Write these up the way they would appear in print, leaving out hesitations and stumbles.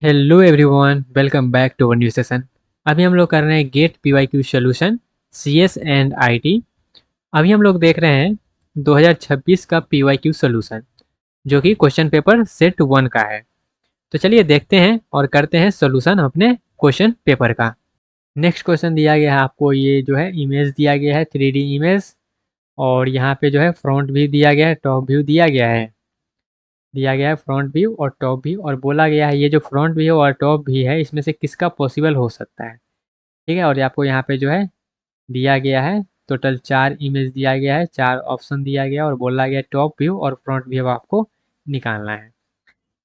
Hello everyone, welcome back to our new session. अभी हम लोग कर रहे हैं GATE PYQ solution CS and IT. अभी हम लोग देख रहे हैं 2026 का पीवाईक्यू सॉल्यूशन, जो कि क्वेश्चन पेपर सेट 1 का है। तो चलिए देखते हैं और करते हैं सॉल्यूशन अपने क्वेश्चन पेपर का। नेक्स्ट क्वेश्चन दिया गया है आपको, ये जो है इमेज दिया गया है 3D इमेज, और यहाँ पे जो है फ्रंट व्यू दिया गया है, टॉप व्यू दिया गया है फ्रंट व्यू और टॉप व्यू, और बोला गया है ये जो फ्रंट व्यू और टॉप व्यू है इसमें से किसका पॉसिबल हो सकता है। ठीक है, और ये आपको यहाँ पे जो है दिया गया है, टोटल 4 इमेज दिया गया है, 4 ऑप्शन दिया गया और बोला गया टॉप व्यू और फ्रंट व्यू आपको निकालना है।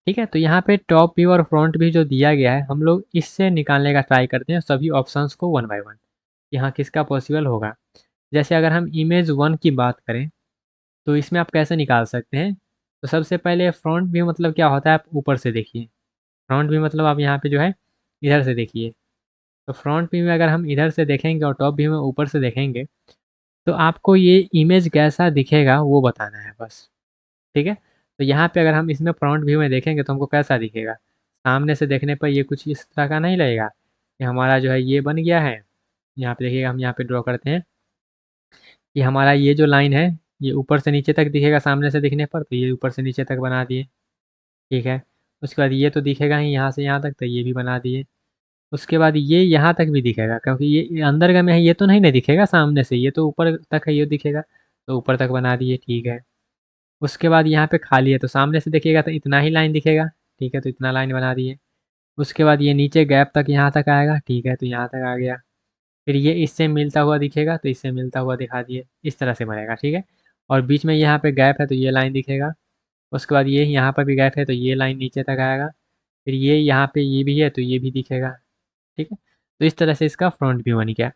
ठीक है, तो यहाँ पे टॉप व्यू और फ्रंट व्यू जो दिया गया है हम लोग इससे निकालने का ट्राई करते हैं सभी ऑप्शंस को वन बाय वन, यहाँ किसका पॉसिबल होगा। जैसे अगर हम इमेज 1 की बात करें तो इसमें आप कैसे निकाल सकते हैं। तो सबसे पहले फ्रंट व्यू मतलब क्या होता है, आप ऊपर से देखिए। फ्रंट व्यू मतलब आप यहाँ पे जो है इधर से देखिए। तो फ्रंट व्यू में अगर हम इधर से देखेंगे और टॉप व्यू में ऊपर से देखेंगे तो आपको ये इमेज कैसा दिखेगा वो बताना है बस। ठीक है, तो यहाँ पे अगर हम इसमें फ्रंट व्यू में देखेंगे तो हमको कैसा दिखेगा। सामने से देखने पर ये कुछ इस तरह का नहीं लगेगा कि हमारा जो है ये बन गया है। यहाँ पे देखिएगा, हम यहाँ पे ड्रॉ करते हैं कि हमारा ये जो लाइन है ये ऊपर से नीचे तक दिखेगा सामने से दिखने पर, तो ये ऊपर से नीचे तक बना दिए। ठीक है, उसके बाद ये तो दिखेगा ही यहाँ से यहाँ तक, तो ये भी बना दिए। उसके बाद ये यहाँ तक भी दिखेगा क्योंकि ये अंदर का में है, ये तो नहीं ना दिखेगा सामने से, ये तो ऊपर तक है, ये दिखेगा तो ऊपर तक बना दिए। ठीक है, उसके बाद यहाँ पे खाली है तो सामने से देखिएगा तो इतना ही लाइन दिखेगा। ठीक है, तो इतना लाइन बना दिए। उसके बाद ये नीचे गैप तक यहाँ तक आएगा। ठीक है, तो यहाँ तक आ गया। फिर ये इससे मिलता हुआ दिखेगा तो इससे मिलता हुआ दिखा दिए, इस तरह से बनेगा। ठीक है, और बीच में यहाँ पे गैप है तो ये लाइन दिखेगा। उसके बाद ये यहाँ पर भी गैप है तो ये लाइन नीचे तक आएगा। फिर ये यहाँ पे ये भी है तो ये भी दिखेगा। ठीक है, तो इस तरह से इसका फ्रंट व्यू बन गया।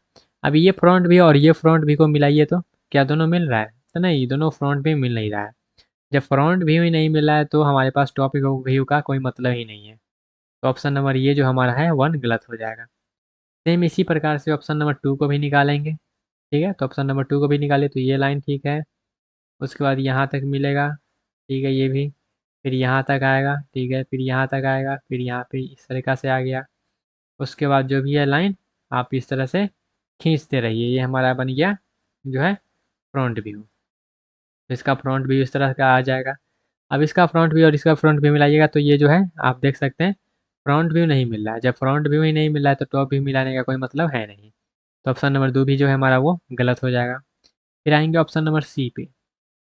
अभी ये फ्रंट व्यू और ये फ्रंट व्यू को मिलाइए तो क्या दोनों मिल रहा है, तो नहीं, दोनों फ्रंट व्यू मिल नहीं रहा है। जब फ्रंट व्यू ही नहीं मिला है तो हमारे पास टॉप व्यू का कोई मतलब ही नहीं है। तो ऑप्शन नंबर ये जो हमारा है 1 गलत हो जाएगा। सेम इसी प्रकार से ऑप्शन नंबर 2 को भी निकालेंगे। ठीक है, तो ऑप्शन नंबर 2 को भी निकाले तो ये लाइन ठीक है। उसके बाद यहाँ तक मिलेगा। ठीक है, ये भी। फिर यहाँ तक आएगा। ठीक है, फिर यहाँ तक आएगा, फिर यहाँ पे इस तरीक़ा से आ गया। उसके बाद जो भी है लाइन आप इस तरह से खींचते रहिए, ये हमारा बन गया जो है फ्रंट व्यू। तो इसका फ्रंट व्यू इस तरह का आ जाएगा। अब इसका फ्रंट व्यू और इसका फ्रंट व्यू मिलाइएगा तो ये जो है आप देख सकते हैं फ्रंट व्यू नहीं मिल रहा है। जब फ्रंट व्यू ही नहीं मिल रहा है तो टॉप व्यू मिलाने का कोई मतलब है नहीं। तो ऑप्शन नंबर 2 भी जो है हमारा वो गलत हो जाएगा। फिर आएंगे ऑप्शन नंबर सी पे।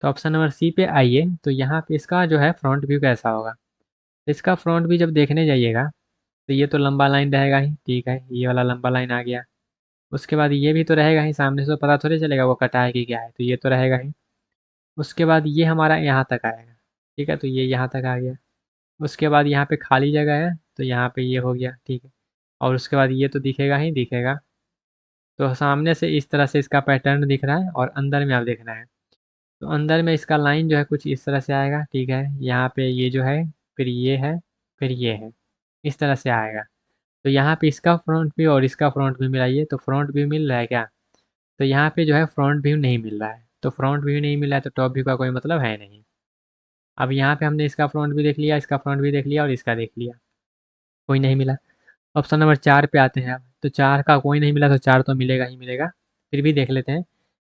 तो ऑप्शन नंबर सी पे आइए, तो यहाँ पे इसका जो है फ्रंट व्यू कैसा होगा। इसका फ्रंट व्यू जब देखने जाइएगा तो ये तो लंबा लाइन रहेगा ही। ठीक है, ये वाला लंबा लाइन आ गया। उसके बाद ये भी तो रहेगा ही, सामने से तो पता थोड़ी चलेगा वो कटा है कि क्या है, तो ये तो रहेगा ही। उसके बाद ये हमारा यहाँ तक आएगा। ठीक है, तो ये यहाँ तक आ गया। उसके बाद यहाँ पे खाली जगह है तो यहाँ पे ये हो गया। ठीक है, और उसके बाद ये तो दिखेगा ही दिखेगा। तो सामने से इस तरह से इसका पैटर्न दिख रहा है और अंदर में आप देखना है तो अंदर में इसका लाइन जो है कुछ इस तरह से आएगा। ठीक है, यहाँ पे ये जो है, फिर ये है, फिर ये है, इस तरह से आएगा। तो यहाँ पे इसका फ्रंट व्यू और इसका फ्रंट व्यू मिलाइए तो फ्रंट व्यू मिल रहा है क्या। तो यहाँ पे जो है फ्रंट व्यू नहीं मिल रहा है, तो फ्रंट व्यू नहीं मिल रहा है तो टॉप व्यू का कोई मतलब है नहीं। अब यहाँ पे हमने इसका फ्रंट व्यू देख लिया, इसका फ्रंट व्यू देख लिया और इसका देख लिया, कोई नहीं मिला। ऑप्शन नंबर 4 पे आते हैं अब, तो 4 का कोई नहीं मिला तो 4 तो मिलेगा ही मिलेगा। फिर भी देख लेते हैं।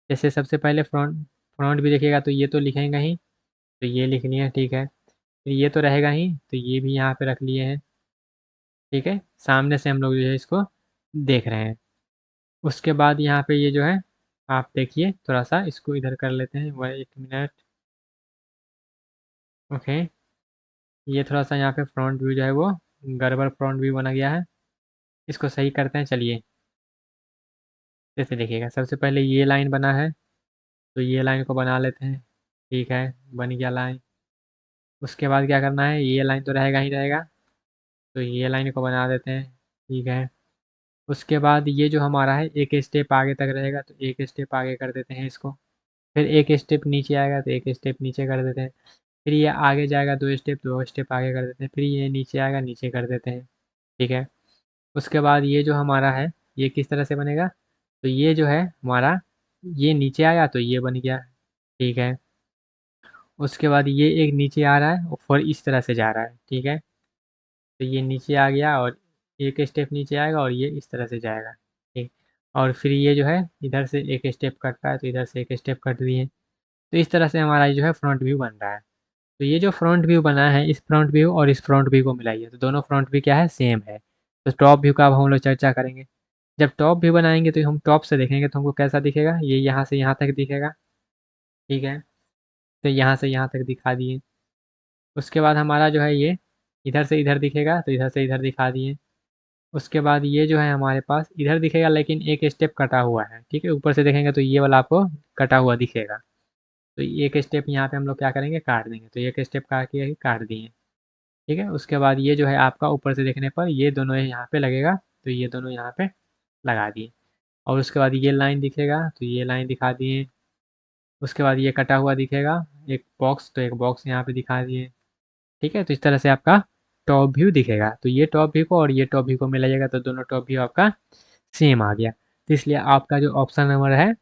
जैसे सबसे पहले फ्रंट फ्रंट भी देखिएगा तो ये तो लिखेंगे ही, तो ये लिख लिए। ठीक है, फिर ये तो रहेगा ही तो ये भी यहाँ पे रख लिए हैं। ठीक है, सामने से हम लोग जो है इसको देख रहे हैं। उसके बाद यहाँ पे ये जो है आप देखिए, थोड़ा सा इसको इधर कर लेते हैं, वह 1 मिनट। ओके, ये थोड़ा सा यहाँ पे फ्रंट व्यू जो है वो गड़बड़ फ्रंट व्यू बना गया है, इसको सही करते हैं चलिए। जैसे देखिएगा सबसे पहले ये लाइन बना है तो ये लाइन को बना लेते हैं। ठीक है, बन गया लाइन। उसके बाद क्या करना है, ये लाइन तो रहेगा ही रहेगा, तो ये लाइन को बना देते हैं। ठीक है, उसके बाद ये जो हमारा है एक स्टेप आगे तक रहेगा तो एक स्टेप आगे कर देते हैं इसको। फिर एक स्टेप नीचे आएगा तो एक स्टेप नीचे कर देते हैं। फिर ये आगे जाएगा 2 स्टेप, 2 स्टेप आगे कर देते हैं। फिर ये नीचे आएगा, नीचे कर देते हैं। ठीक है, उसके बाद ये जो हमारा है ये किस तरह से बनेगा, तो ये जो है हमारा ये नीचे आया तो ये बन गया। ठीक है, उसके बाद ये एक नीचे आ रहा है और फिर इस तरह से जा रहा है। ठीक है, तो ये नीचे आ गया और एक स्टेप नीचे आएगा और ये इस तरह से जाएगा, ठीक। और फिर ये जो है इधर से एक स्टेप कट रहा है तो इधर से एक स्टेप कट दिए। तो इस तरह से हमारा जो है फ्रंट व्यू बन रहा है। तो ये जो फ्रंट व्यू बना है, इस फ्रंट व्यू और इस फ्रंट व्यू को मिलाइए तो दोनों फ्रंट व्यू क्या है, सेम है। तो टॉप व्यू का अब हम लोग चर्चा करेंगे। जब टॉप व्यू बनाएंगे तो हम टॉप से देखेंगे तो हमको कैसा दिखेगा, ये यहाँ से यहाँ तक दिखेगा, ठीक है। तो यहाँ से यहाँ तक दिखा दिए। उसके बाद हमारा जो है ये इधर से इधर दिखेगा तो इधर से इधर दिखा दिए। उसके बाद ये जो है हमारे पास इधर दिखेगा लेकिन एक स्टेप कटा हुआ है, ठीक है। ऊपर से देखेंगे तो ये वाला आपको कटा हुआ दिखेगा। तो एक स्टेप यहाँ पे हम लोग क्या करेंगे, काट देंगे। तो एक स्टेप काट के काट दिए, ठीक है। उसके बाद ये जो है आपका ऊपर से देखने पर ये दोनों यहाँ पे लगेगा, तो ये दोनों यहाँ पे लगा दिए। और उसके बाद ये लाइन दिखेगा तो ये लाइन दिखा दिए। उसके बाद ये कटा हुआ दिखेगा एक बॉक्स, तो एक बॉक्स यहाँ पे दिखा दिए, ठीक है। तो इस तरह से आपका टॉप व्यू दिखेगा। तो ये टॉप व्यू को और ये टॉप व्यू को मिलाइएगा तो दोनों टॉप व्यू आपका सेम आ गया। तो इसलिए आपका जो ऑप्शन नंबर है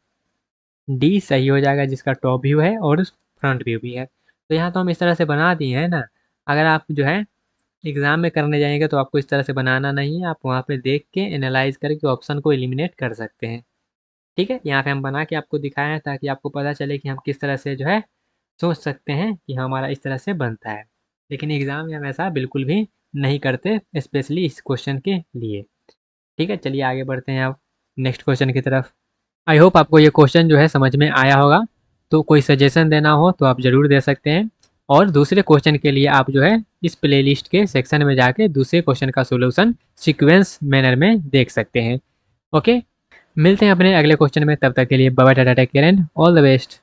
डी सही हो जाएगा, जिसका टॉप व्यू है और फ्रंट व्यू भी है। तो यहाँ तो हम इस तरह से बना दिए हैं ना। अगर आप जो है एग्ज़ाम में करने जाएंगे तो आपको इस तरह से बनाना नहीं है, आप वहाँ पे देख के एनालाइज करके ऑप्शन को एलिमिनेट कर सकते हैं, ठीक है। यहाँ पे हम बना के आपको दिखाए हैं ताकि आपको पता चले कि हम किस तरह से जो है सोच सकते हैं कि हमारा इस तरह से बनता है। लेकिन एग्ज़ाम में हम ऐसा बिल्कुल भी नहीं करते, स्पेशली इस क्वेश्चन के लिए, ठीक है। चलिए आगे बढ़ते हैं अब नेक्स्ट क्वेश्चन की तरफ। आई होप आपको ये क्वेश्चन जो है समझ में आया होगा। तो कोई सजेशन देना हो तो आप ज़रूर दे सकते हैं। और दूसरे क्वेश्चन के लिए आप जो है इस प्लेलिस्ट के सेक्शन में जाके दूसरे क्वेश्चन का सॉल्यूशन सीक्वेंस मैनर में देख सकते हैं। ओके, मिलते हैं अपने अगले क्वेश्चन में। तब तक के लिए bye bye, tata, take care and all the best.